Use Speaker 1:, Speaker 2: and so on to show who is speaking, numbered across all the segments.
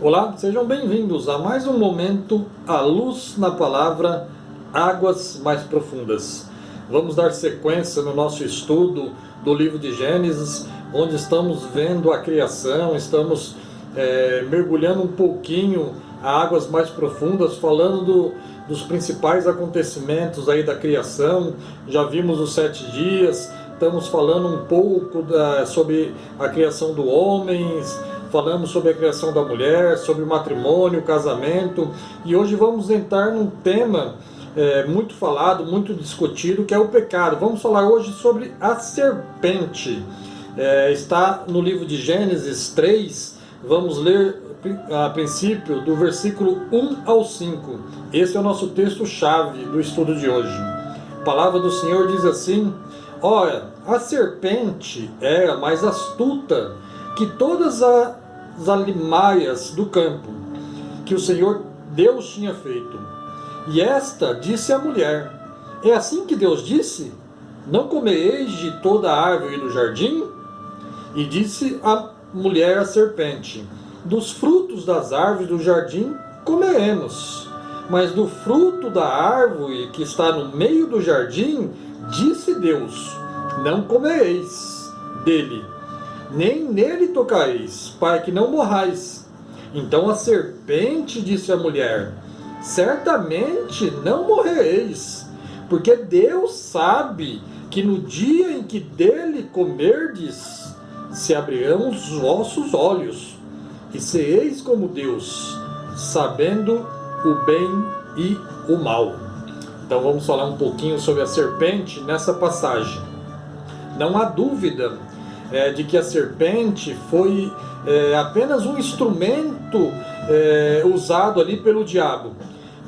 Speaker 1: Olá, sejam bem-vindos a mais um momento à luz na palavra Águas Mais Profundas. Vamos dar sequência no nosso estudo do livro de Gênesis, onde estamos vendo a criação, estamos mergulhando um pouquinho a águas mais profundas, falando dos principais acontecimentos aí da criação. Já vimos os 7 dias, estamos falando um pouco sobre a criação do homem, falamos sobre a criação da mulher, sobre o matrimônio, o casamento, e hoje vamos entrar num tema muito falado, muito discutido, que é o pecado. Vamos falar hoje sobre a serpente. Está no livro de Gênesis 3, vamos ler a princípio do versículo 1 ao 5. Esse é o nosso texto-chave do estudo de hoje. A palavra do Senhor diz assim: Ora, a serpente era mais astuta que todas as alimaias do campo que o Senhor Deus tinha feito. E esta disse à mulher: É assim que Deus disse? Não comereis de toda a árvore do jardim? E disse a mulher à serpente: Dos frutos das árvores do jardim comeremos, mas do fruto da árvore que está no meio do jardim, disse Deus: Não comereis dele, nem nele tocareis, para que não morrais. Então a serpente disse à mulher: Certamente não morrereis, porque Deus sabe que no dia em que dele comerdes, se abrirão os vossos olhos, e sereis como Deus, sabendo o bem e o mal. Então vamos falar um pouquinho sobre a serpente nessa passagem. Não há dúvida de que a serpente foi apenas um instrumento usado ali pelo diabo.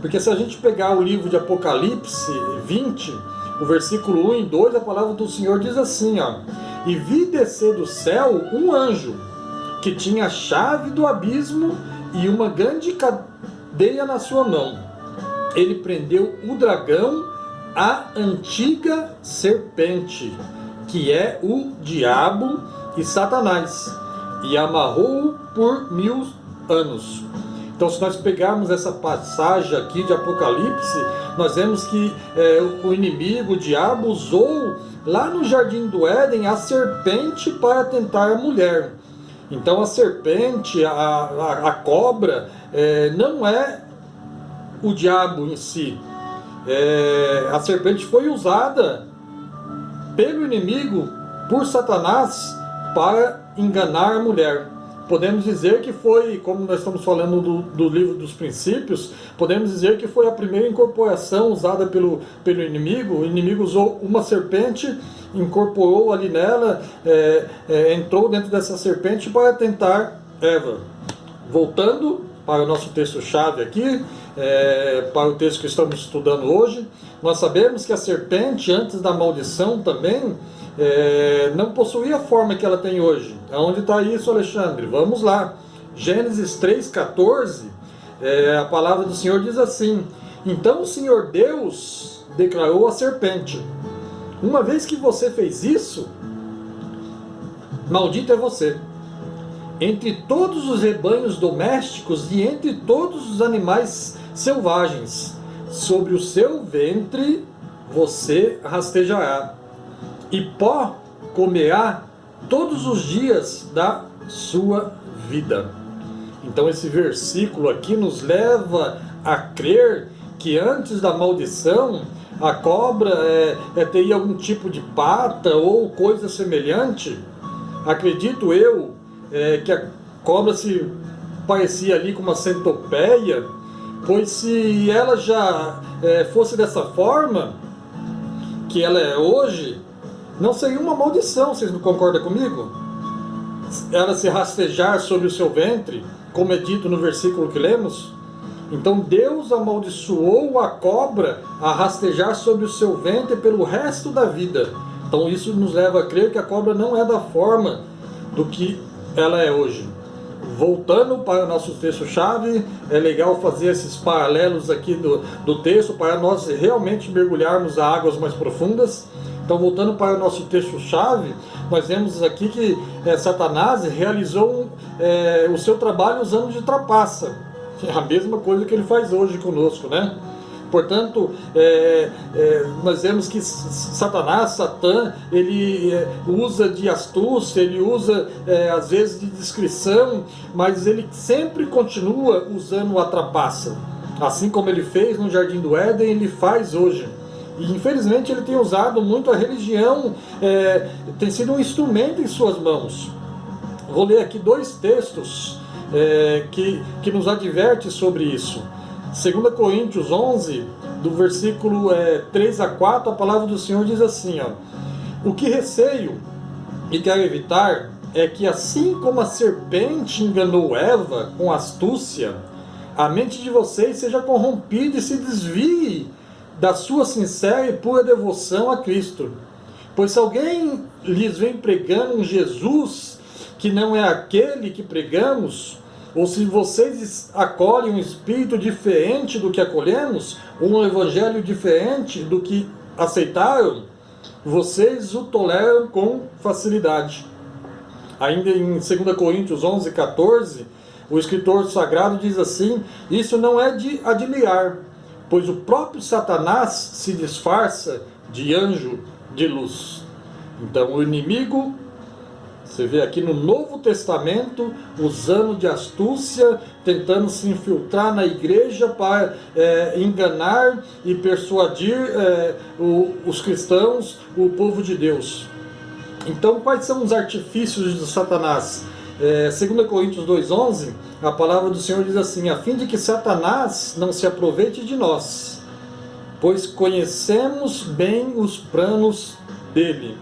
Speaker 1: Porque se a gente pegar o livro de Apocalipse 20, o versículo 1 e 2, a palavra do Senhor diz assim, ó: E vi descer do céu um anjo, que tinha a chave do abismo e uma grande cadeia na sua mão. Ele prendeu o dragão, a antiga serpente, que é o diabo e Satanás, e amarrou-o por 1000 anos. Então, se nós pegarmos essa passagem aqui de Apocalipse, nós vemos que o inimigo, o diabo, usou lá no Jardim do Éden a serpente para tentar a mulher. Então a serpente, a cobra, não é o diabo em si. A serpente foi usada pelo inimigo, por Satanás, para enganar a mulher. Podemos dizer que foi, como nós estamos falando do livro dos princípios, podemos dizer que foi a primeira incorporação usada pelo inimigo. O inimigo usou uma serpente, incorporou ali nela, entrou dentro dessa serpente para tentar Eva. Voltando para o nosso texto-chave aqui, para o texto que estamos estudando hoje, nós sabemos que a serpente, antes da maldição também, não possuía a forma que ela tem hoje. Aonde está isso, Alexandre? Vamos lá. Gênesis 3,14, a palavra do Senhor diz assim: Então o Senhor Deus declarou à serpente: Uma vez que você fez isso, maldito é você entre todos os rebanhos domésticos e entre todos os animais selvagens. Sobre o seu ventre você rastejará, e pó comerá todos os dias da sua vida. Então esse versículo aqui nos leva a crer que antes da maldição, a cobra teria algum tipo de pata ou coisa semelhante. Acredito eu que a cobra se parecia ali com uma centopeia, pois se ela já fosse dessa forma que ela é hoje, não seria uma maldição. Vocês não concordam comigo? Ela se rastejar sobre o seu ventre, como é dito no versículo que lemos. Então Deus amaldiçoou a cobra a rastejar sobre o seu ventre pelo resto da vida. Então isso nos leva a crer que a cobra não é da forma do que ela é hoje. Voltando para o nosso texto-chave, é legal fazer esses paralelos aqui do texto para nós realmente mergulharmos a águas mais profundas. Então, voltando para o nosso texto-chave, nós vemos aqui que Satanás realizou o seu trabalho usando de trapaça. É a mesma coisa que ele faz hoje conosco, né? Portanto, nós vemos que Satanás, Satã, ele usa de astúcia, ele usa às vezes de discrição, mas ele sempre continua usando a trapaça. Assim como ele fez no Jardim do Éden, ele faz hoje. E infelizmente ele tem usado muito a religião, tem sido um instrumento em suas mãos. Vou ler aqui 2 textos que nos adverte sobre isso. 2 Coríntios 11, do versículo 3 a 4, a palavra do Senhor diz assim, ó: o que receio e quero evitar é que, assim como a serpente enganou Eva com astúcia, a mente de vocês seja corrompida e se desvie da sua sincera e pura devoção a Cristo. Pois se alguém lhes vem pregando um Jesus que não é aquele que pregamos, ou se vocês acolhem um espírito diferente do que acolhemos, ou um evangelho diferente do que aceitaram, vocês o toleram com facilidade. Ainda em 2 Coríntios 11, 14, o escritor sagrado diz assim: isso não é de admirar, pois o próprio Satanás se disfarça de anjo de luz. Então o inimigo, você vê aqui no Novo Testamento, usando de astúcia, tentando se infiltrar na igreja para enganar e persuadir os cristãos, o povo de Deus. Então, quais são os artifícios de Satanás? 2 Coríntios 2,11, a palavra do Senhor diz assim: a fim de que Satanás não se aproveite de nós, pois conhecemos bem os planos dele.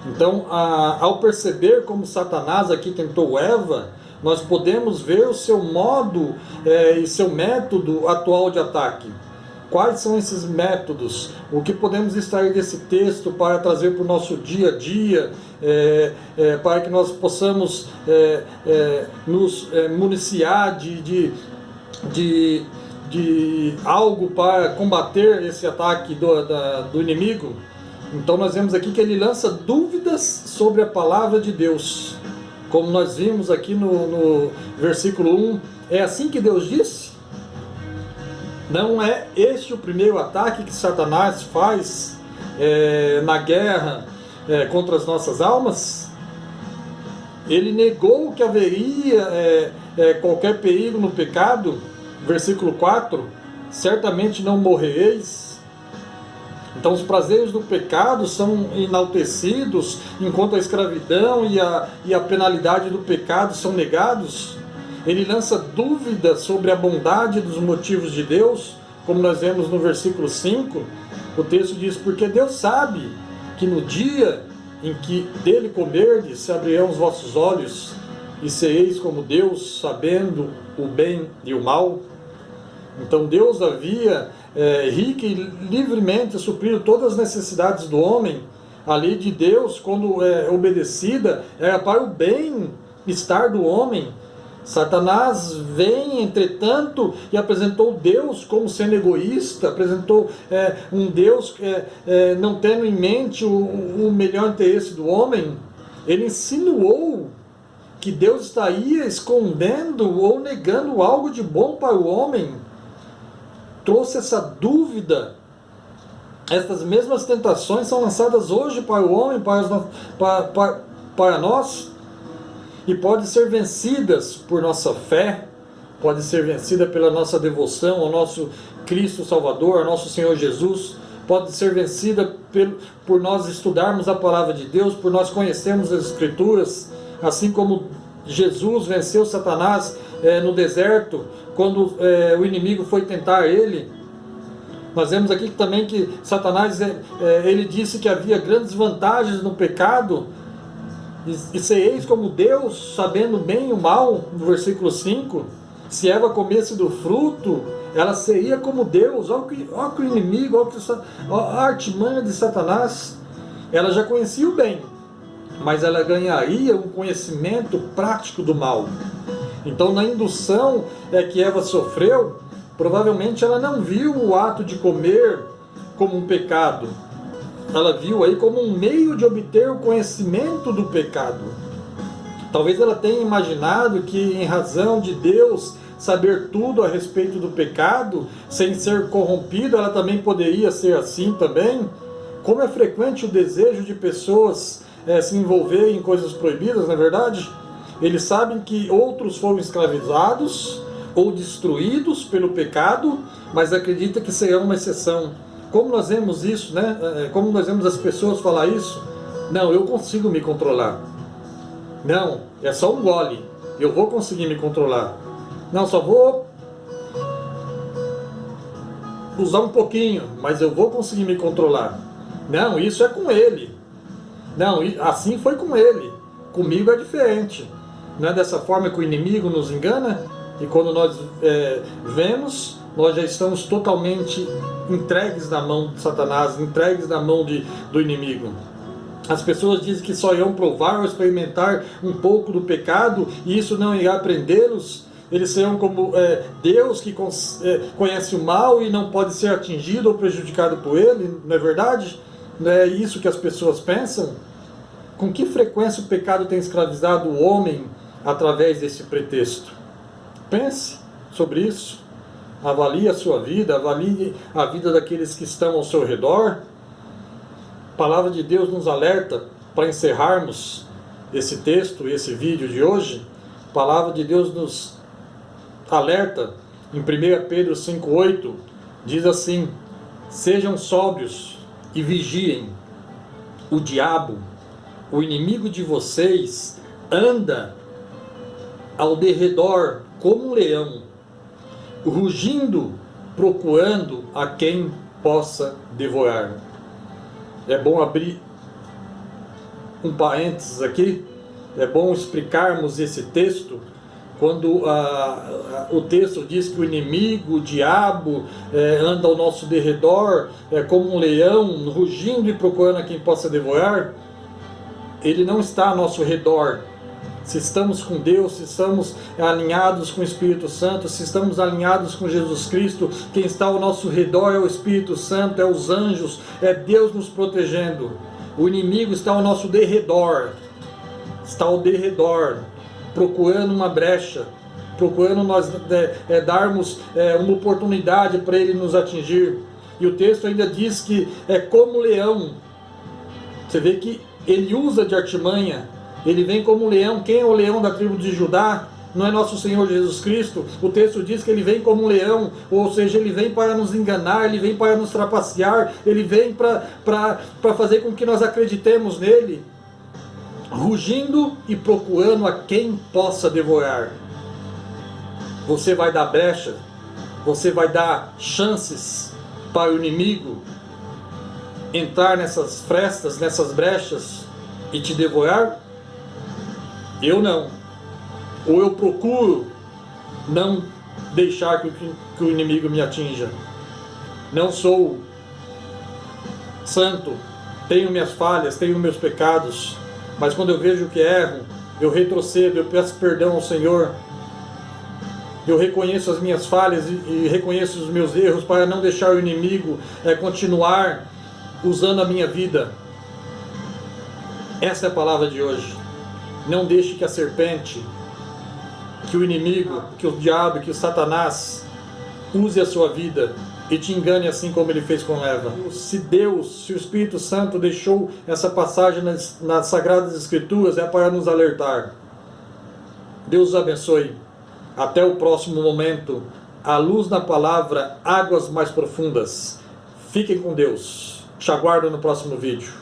Speaker 1: Então, ao perceber como Satanás aqui tentou Eva, nós podemos ver o seu modo e seu método atual de ataque. Quais são esses métodos? O que podemos extrair desse texto para trazer para o nosso dia a dia, para que nós possamos nos municiar de algo para combater esse ataque do inimigo? Então nós vemos aqui que ele lança dúvidas sobre a palavra de Deus. Como nós vimos aqui no versículo 1, é assim que Deus disse? Não é este o primeiro ataque que Satanás faz na guerra contra as nossas almas? Ele negou que haveria qualquer perigo no pecado. Versículo 4, certamente não morrereis. Então os prazeres do pecado são enaltecidos, enquanto a escravidão e a penalidade do pecado são negados. Ele lança dúvidas sobre a bondade dos motivos de Deus, como nós vemos no versículo 5. O texto diz: porque Deus sabe que no dia em que dele comerdes, se abrirão os vossos olhos, e sereis como Deus, sabendo o bem e o mal. Então Deus havia rica e livremente suprido todas as necessidades do homem. A lei de Deus, quando obedecida, era para o bem-estar do homem. Satanás vem, entretanto, e apresentou Deus como sendo egoísta, apresentou um Deus não tendo em mente o melhor interesse do homem. Ele insinuou que Deus estaria escondendo ou negando algo de bom para o homem. Trouxe essa dúvida. Essas mesmas tentações são lançadas hoje para o homem, para nós, e podem ser vencidas por nossa fé, pode ser vencida pela nossa devoção ao nosso Cristo Salvador, ao nosso Senhor Jesus, pode ser vencida por nós estudarmos a palavra de Deus, por nós conhecermos as Escrituras, assim como Jesus venceu Satanás no deserto, quando o inimigo foi tentar ele. Nós vemos aqui também que Satanás ele disse que havia grandes vantagens no pecado, e sereis como Deus, sabendo bem o mal, no versículo 5. Se Eva comesse do fruto, ela seria como Deus. Olha que o inimigo, olha a artimanha de Satanás. Ela já conhecia o bem, mas ela ganharia um conhecimento prático do mal. Então, na indução que Eva sofreu, provavelmente ela não viu o ato de comer como um pecado. ela viu aí como um meio de obter o conhecimento do pecado. Talvez ela tenha imaginado que, em razão de Deus saber tudo a respeito do pecado, sem ser corrompido, ela também poderia ser assim também. Como é frequente o desejo de pessoas se envolver em coisas proibidas, não é verdade? Eles sabem que outros foram escravizados ou destruídos pelo pecado, mas acreditam que serão uma exceção. Como nós vemos isso, né? Como nós vemos as pessoas falar isso? Não, eu consigo me controlar. Não, é só um gole. Eu vou conseguir me controlar. Não, só vou usar um pouquinho, mas eu vou conseguir me controlar. Não, isso é com ele. Não, assim foi com ele. Comigo é diferente. Não é dessa forma que o inimigo nos engana? E quando nós vemos, nós já estamos totalmente entregues na mão de Satanás, entregues na mão do inimigo. As pessoas dizem que só irão provar ou experimentar um pouco do pecado e isso não irá prendê-los. Eles serão como Deus que conhece o mal e não pode ser atingido ou prejudicado por ele, não é verdade? Não é isso que as pessoas pensam? Com que frequência o pecado tem escravizado o homem através desse pretexto? Pense sobre isso. Avalie a sua vida, avalie a vida daqueles que estão ao seu redor. A palavra de Deus nos alerta, para encerrarmos esse texto e esse vídeo de hoje, a palavra de Deus nos alerta em 1 Pedro 5,8, diz assim: sejam sóbrios e vigiem. O diabo, o inimigo de vocês, anda ao derredor como um leão, rugindo, procurando a quem possa devorar. É bom abrir um parênteses aqui, é bom explicarmos esse texto, quando o texto diz que o inimigo, o diabo, anda ao nosso derredor, como um leão, rugindo e procurando a quem possa devorar. Ele não está ao nosso redor. Se estamos com Deus, se estamos alinhados com o Espírito Santo, se estamos alinhados com Jesus Cristo, quem está ao nosso redor é o Espírito Santo, é os anjos, é Deus nos protegendo. O inimigo está ao nosso derredor, está ao derredor, procurando uma brecha, procurando nós darmos uma oportunidade para ele nos atingir. E o texto ainda diz que é como leão. Você vê que ele usa de artimanha. Ele vem como um leão. Quem é o leão da tribo de Judá? Não é nosso Senhor Jesus Cristo? O texto diz que ele vem como um leão, ou seja, ele vem para nos enganar, ele vem para nos trapacear, ele vem para fazer com que nós acreditemos nele, rugindo e procurando a quem possa devorar. Você vai dar brecha? Você vai dar chances para o inimigo entrar nessas frestas, nessas brechas e te devorar? Eu não. Ou eu procuro não deixar que o inimigo me atinja. Não sou santo, tenho minhas falhas, tenho meus pecados, mas quando eu vejo que erro, eu retrocedo, eu peço perdão ao Senhor, eu reconheço as minhas falhas e reconheço os meus erros para não deixar o inimigo continuar usando a minha vida. Essa é a palavra de hoje. Não deixe que a serpente, que o inimigo, que o diabo, que o Satanás use a sua vida e te engane assim como ele fez com Eva. Se Deus, se o Espírito Santo deixou essa passagem nas Sagradas Escrituras, é para nos alertar. Deus os abençoe. Até o próximo momento. A luz na palavra, águas mais profundas. Fiquem com Deus. Te aguardo no próximo vídeo.